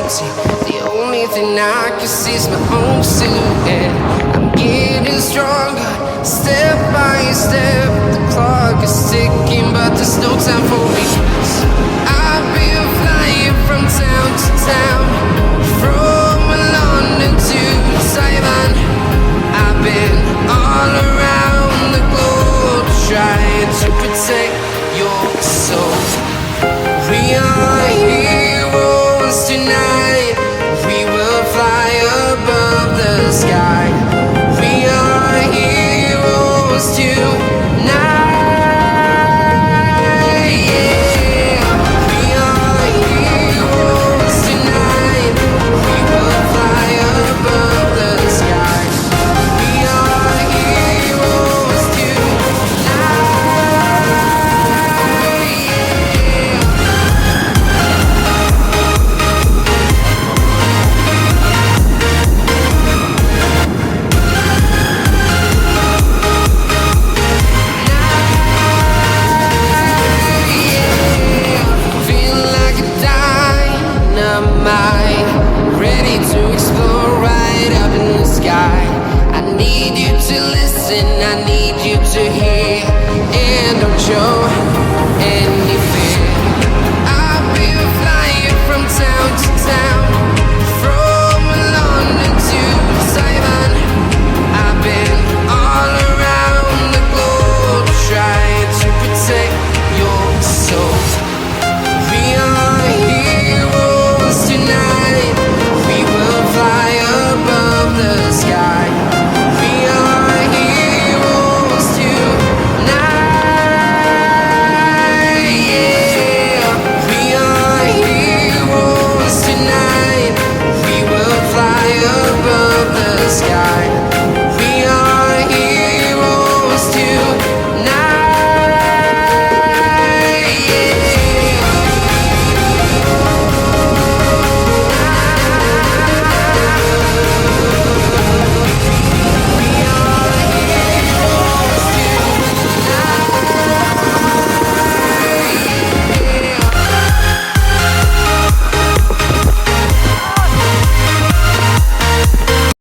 See, the only thing I can see is my own silhouette. I'm getting stronger, step by step. The clock is ticking, but there's no time for me. I've been flying from town to town, from London to Taiwan. I've been all around the globe trying to protect your soul. We are heroes tonight. We will fly above the sky. We are heroes tonight. Yeah. We are heroes tonight. We will fly above the sky. We are heroes tonight. Ready to explore right up in the sky. I need you to listen, I need you to hear, and don't show. And